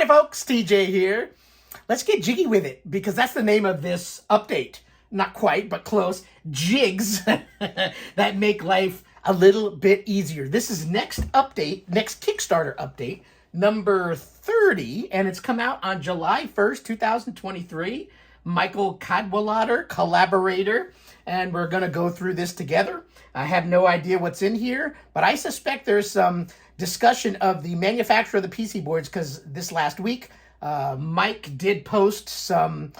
Howdy folks, TJ here. Let's get jiggy with it because that's the name of this update. Not quite, but close. Jigs that make life a little bit easier. This is next Kickstarter update, number 30, and it's come out on July 1st, 2023. Michael Cadwallader, collaborator, and we're going to go through this together. I have no idea what's in here, but I suspect there's some discussion of the manufacturer of the PC boards because this last week, Mike did post some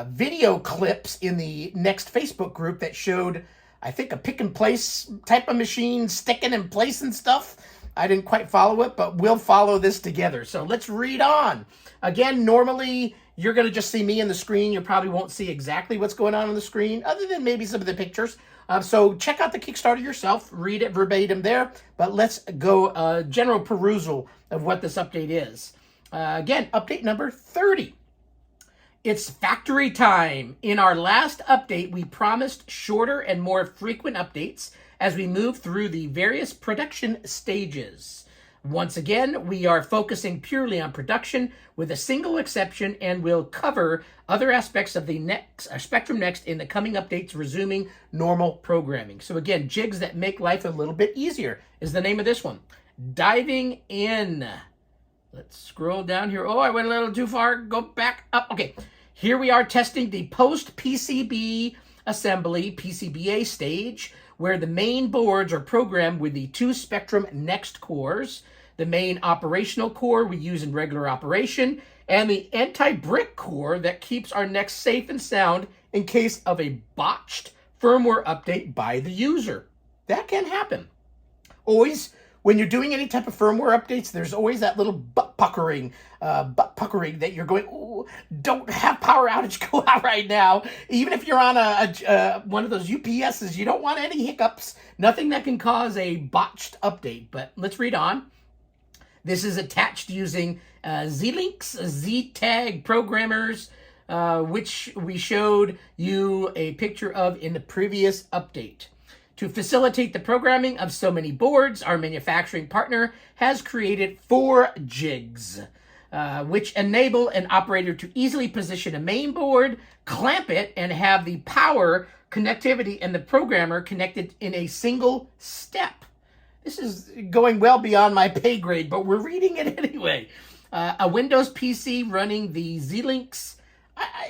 video clips in the Next Facebook group that showed, I think, a pick and place type of machine sticking in place and stuff. I didn't quite follow it, but we'll follow this together. So let's read on. Again, normally you're going to just see me in the screen. You probably won't see exactly what's going on the screen, other than maybe some of the pictures. So check out the Kickstarter yourself. Read it verbatim there. But let's go general perusal of what this update is. Again, update number 30. It's factory time. In our last update, we promised shorter and more frequent updates as we move through the various production stages. Once again, we are focusing purely on production with a single exception, and we'll cover other aspects of the Spectrum Next in the coming updates, resuming normal programming. So again, jigs that make life a little bit easier is the name of this one. Diving in. Let's scroll down here. Oh, I went a little too far. Go back up. Okay, here we are testing the post-PCB assembly, PCBA stage, where the main boards are programmed with the two Spectrum Next cores, the main operational core we use in regular operation, and the anti-brick core that keeps our Next safe and sound in case of a botched firmware update by the user. That can happen. Always, when you're doing any type of firmware updates, there's always that little butt puckering that you're going, ooh, don't have power outage go out right now. Even if you're on one of those UPSs, you don't want any hiccups. Nothing that can cause a botched update. But let's read on. This is attached using Z-Links, Z-Tag programmers, which we showed you a picture of in the previous update. To facilitate the programming of so many boards, our manufacturing partner has created 4 jigs, which enable an operator to easily position a main board, clamp it, and have the power, connectivity, and the programmer connected in a single step. This is going well beyond my pay grade, but we're reading it anyway. A Windows PC running the Z-Links,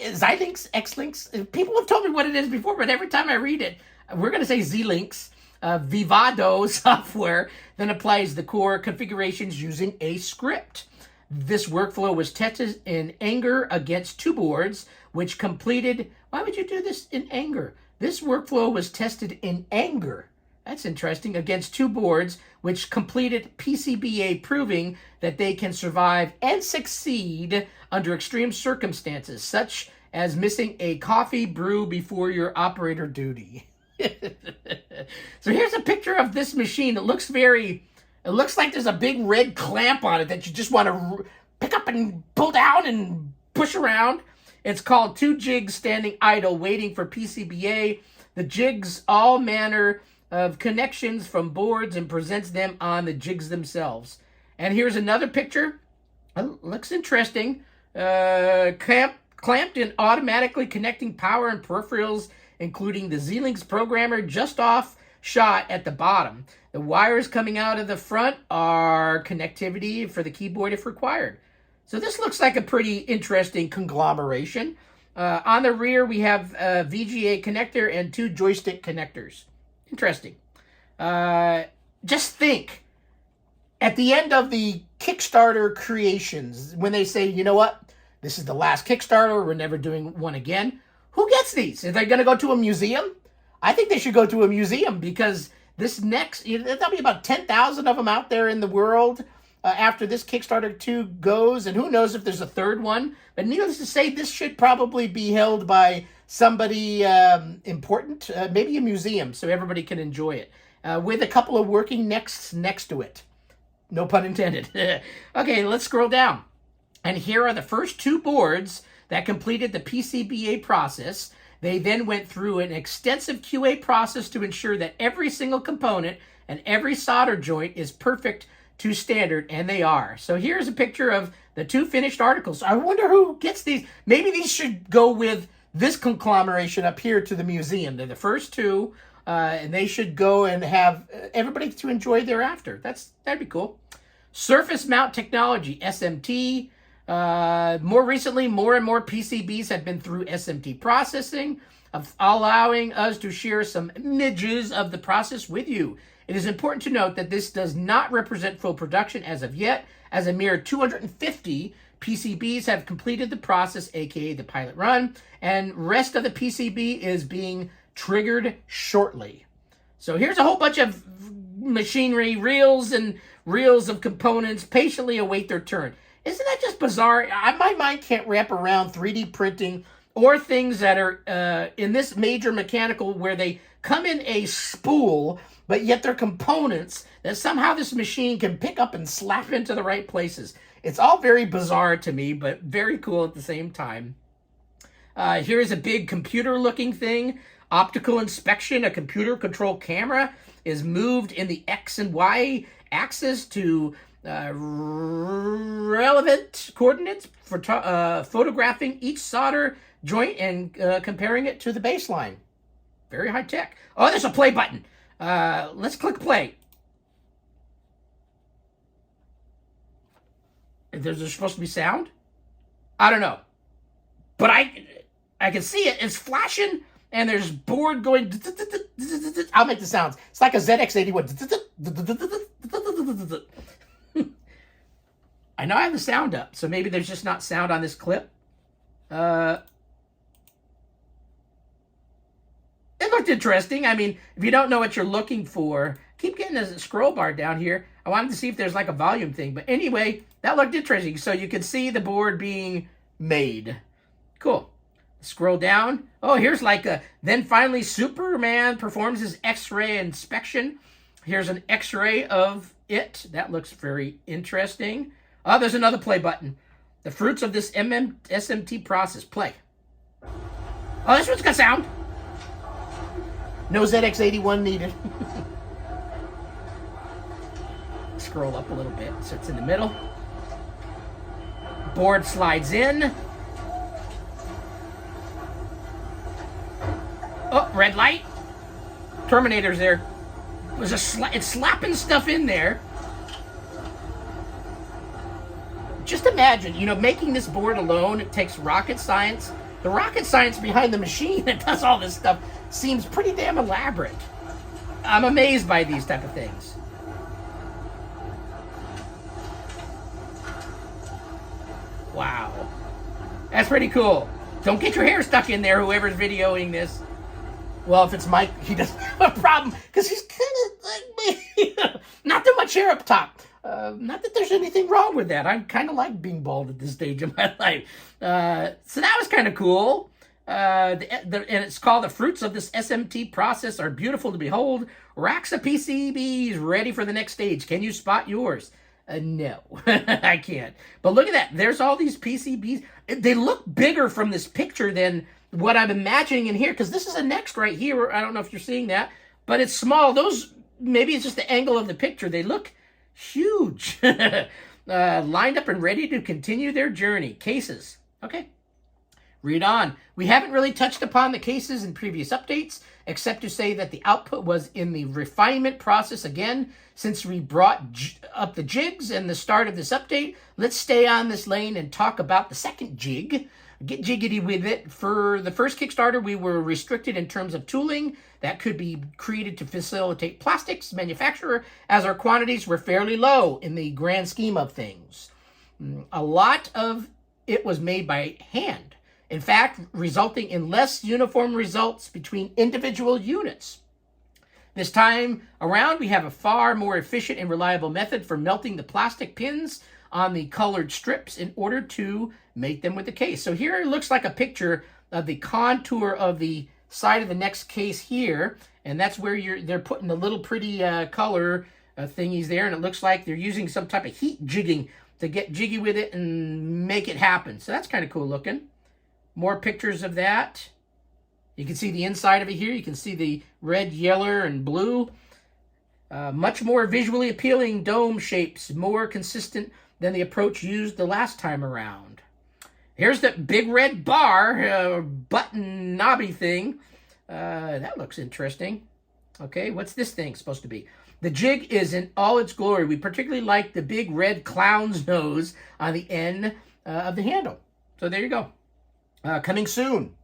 Xilinx, X-Links. People have told me what it is before, but every time I read it, we're going to say Z-Links, Vivado software, then applies the core configurations using a script. This workflow was tested in anger against 2 boards, which completed... Why would you do this in anger? This workflow was tested in anger. That's interesting. Against 2 boards, which completed PCBA, proving that they can survive and succeed under extreme circumstances, such as missing a coffee brew before your operator duty. So here's a picture of this machine. It looks like there's a big red clamp on it that you just want to pick up and pull down and push around. It's called 2 jigs standing idle, waiting for PCBA. The jigs all manner of connections from boards and presents them on the jigs themselves. And here's another picture. It looks interesting. Clamped and automatically connecting power and peripherals, including the Z-Links programmer just off shot at the bottom. The wires coming out of the front are connectivity for the keyboard if required. So this looks like a pretty interesting conglomeration. On the rear, we have a VGA connector and 2 joystick connectors. Interesting. Just think, at the end of the Kickstarter creations, when they say, you know what, this is the last Kickstarter, we're never doing one again, who gets these? Are they going to go to a museum? I think they should go to a museum because this next, there'll be about 10,000 of them out there in the world after this Kickstarter 2 goes, and who knows if there's a third one. But needless to say, this should probably be held by somebody important, maybe a museum, so everybody can enjoy it, with a couple of working Nexts next to it. No pun intended. Okay, let's scroll down. And here are the first 2 boards that completed the PCBA process. They then went through an extensive QA process to ensure that every single component and every solder joint is perfect to standard, and they are. So here's a picture of the 2 finished articles. I wonder who gets these. Maybe these should go with this conglomeration up here to the museum. They're the first 2, and they should go and have everybody to enjoy thereafter. That'd be cool. Surface mount technology, SMT. More recently, more and more PCBs have been through SMT processing, allowing us to share some images of the process with you. It is important to note that this does not represent full production as of yet, as a mere 250 PCBs have completed the process, aka the pilot run, and rest of the PCB is being triggered shortly. So here's a whole bunch of machinery, reels and reels of components patiently await their turn. Isn't that just bizarre? My mind can't wrap around 3D printing or things that are in this major mechanical where they come in a spool, but yet they're components that somehow this machine can pick up and slap into the right places. It's all very bizarre to me, but very cool at the same time. Here's a big computer-looking thing. Optical inspection. A computer-controlled camera is moved in the X and Y axis to relevant coordinates for photographing each solder joint and comparing it to the baseline. Very high tech. Oh, there's a play button. Let's click play. There's supposed to be sound? I don't know. But I can see it. It's flashing, and there's board going. I'll make the sounds. It's like a ZX81. I know I have the sound up, so maybe there's just not sound on this clip. It looked interesting. I mean, if you don't know what you're looking for, keep getting a scroll bar down here. I wanted to see if there's like a volume thing. But anyway, that looked interesting. So you can see the board being made. Cool. Scroll down. Oh, here's like a... Then finally, Superman performs his X-ray inspection. Here's an X-ray of it. That looks very interesting. Oh, there's another play button. The fruits of this SMT process. Play. Oh, this one's got sound. No ZX81 needed. Scroll up a little bit so it's in the middle. Board slides in. Oh, red light. Terminator's there. It's slapping stuff in there. Just imagine, making this board alone, it takes rocket science. The rocket science behind the machine that does all this stuff seems pretty damn elaborate. I'm amazed by these type of things. Wow. That's pretty cool. Don't get your hair stuck in there, whoever's videoing this. Well, if it's Mike, he doesn't have a problem, because he's kind of like me. Not too much hair up top. Not that there's anything wrong with that. I kind of like being bald at this stage of my life. So that was kind of cool. And it's called The Fruits of this SMT Process Are Beautiful to Behold. Racks of PCBs ready for the next stage. Can you spot yours? No, I can't. But look at that. There's all these PCBs. They look bigger from this picture than what I'm imagining in here, because this is a next right here. I don't know if you're seeing that, but it's small. Those, maybe it's just the angle of the picture. They look huge. Lined up and ready to continue their journey. Cases. Okay. Read on. We haven't really touched upon the cases in previous updates, except to say that the output was in the refinement process again. Since we brought up the jigs and the start of this update, let's stay on this lane and talk about the second jig. Get jiggity with it. For the first Kickstarter, we were restricted in terms of tooling that could be created to facilitate plastics manufacturer, as our quantities were fairly low in the grand scheme of things. A lot of it was made by hand. In fact, resulting in less uniform results between individual units. This time around, we have a far more efficient and reliable method for melting the plastic pins on the colored strips in order to make them with the case. So here it looks like a picture of the contour of the side of the next case here, and that's where they're putting the little pretty color thingies there, and it looks like they're using some type of heat jigging to get jiggy with it and make it happen. So that's kind of cool looking. More pictures of that. You can see the inside of it here. You can see the red, yellow, and blue. Much more visually appealing dome shapes, more consistent than the approach used the last time around. Here's the big red bar, button knobby thing. That looks interesting. Okay, what's this thing supposed to be? The jig is in all its glory. We particularly like the big red clown's nose on the end of the handle. So there you go. Coming soon.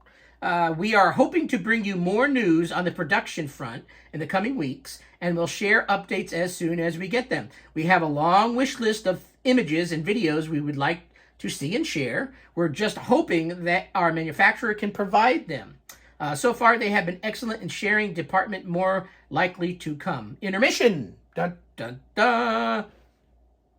We are hoping to bring you more news on the production front in the coming weeks, and we'll share updates as soon as we get them. We have a long wish list of images and videos we would like to see and share. We're just hoping that our manufacturer can provide them. So far, they have been excellent in sharing department, more likely to come. Intermission. Dun, dun, dun.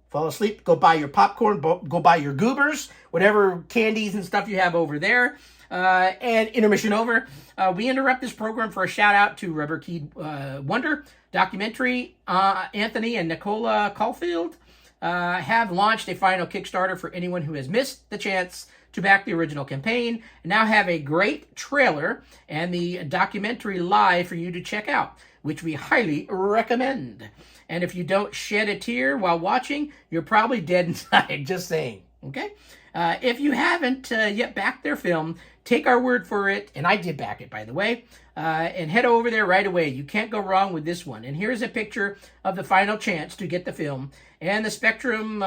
Fall asleep, go buy your popcorn, go buy your goobers, whatever candies and stuff you have over there. And intermission over. We interrupt this program for a shout out to Rubber Keyed Wonder Documentary. Anthony and Nicola Caulfield have launched a final Kickstarter for anyone who has missed the chance to back the original campaign, and now have a great trailer and the documentary live for you to check out, which we highly recommend. And if you don't shed a tear while watching, you're probably dead inside, just saying, okay? If you haven't yet backed their film, take our word for it, and I did back it, by the way, and head over there right away. You can't go wrong with this one. And here's a picture of the final chance to get the film. And the Spectrum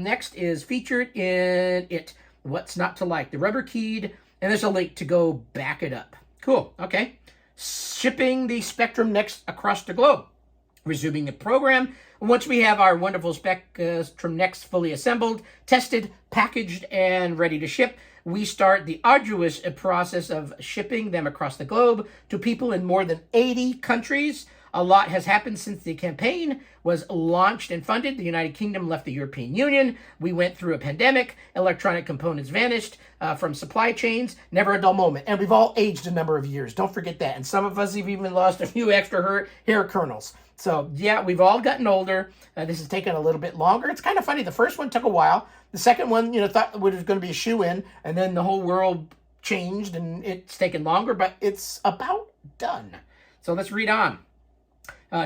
Next is featured in it. What's not to like? The rubber keyed, and there's a link to go back it up. Cool, okay. Shipping the Spectrum Next across the globe. Resuming the program. Once we have our wonderful Spectrum Next fully assembled, tested, packaged, and ready to ship, we start the arduous process of shipping them across the globe to people in more than 80 countries. A lot has happened since the campaign was launched and funded. The United Kingdom left the European Union. We went through a pandemic. Electronic components vanished from supply chains. Never a dull moment. And we've all aged a number of years. Don't forget that. And some of us have even lost a few extra hair kernels. So, yeah, we've all gotten older. This has taken a little bit longer. It's kind of funny. The first one took a while. The second one, thought it was going to be a shoe-in. And then the whole world changed, and it's taken longer. But it's about done. So let's read on.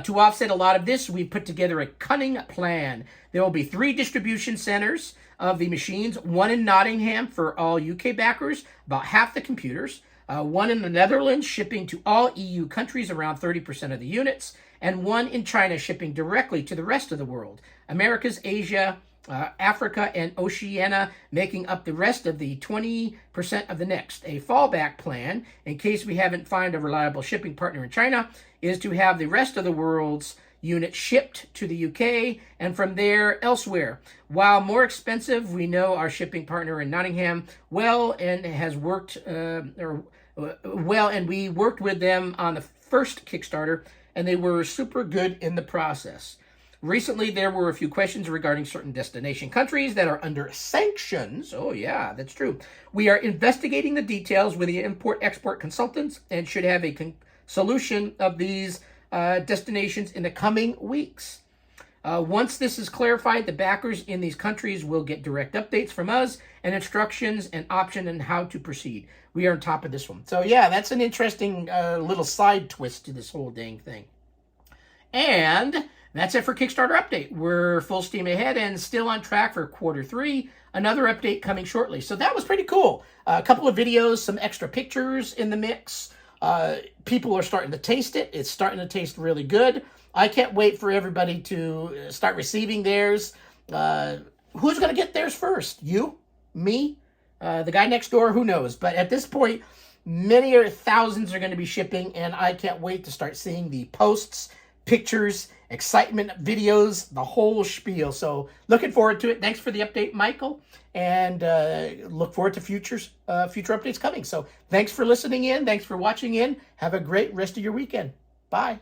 To offset a lot of this, we put together a cunning plan. There will be 3 distribution centers of the machines, one in Nottingham for all UK backers, about half the computers, one in the Netherlands shipping to all EU countries, around 30% of the units, and one in China shipping directly to the rest of the world. Americas, Asia, Africa, and Oceania making up the rest of the 20% of the next. A fallback plan, in case we haven't found a reliable shipping partner in China, is to have the rest of the world's units shipped to the UK and from there elsewhere. While more expensive, we know our shipping partner in Nottingham well and has worked and we worked with them on the first Kickstarter, and they were super good in the process. Recently, there were a few questions regarding certain destination countries that are under sanctions. Oh, yeah, that's true. We are investigating the details with the import-export consultants and should have a solution of these destinations in the coming weeks. Once this is clarified, the backers in these countries will get direct updates from us and instructions and option on how to proceed. We are on top of this one. So, yeah, that's an interesting little side twist to this whole dang thing. And that's it for Kickstarter update. We're full steam ahead and still on track for Q3. Another update coming shortly. So that was pretty cool. A couple of videos, some extra pictures in the mix. People are starting to taste it. It's starting to taste really good. I can't wait for everybody to start receiving theirs. Who's going to get theirs first? You? Me? The guy next door? Who knows? But at this point, many or thousands are going to be shipping, and I can't wait to start seeing the posts, pictures, excitement, videos, the whole spiel. So looking forward to it. Thanks for the update, Michael, and look forward to future updates coming. So thanks for listening in. Thanks for watching in. Have a great rest of your weekend. Bye.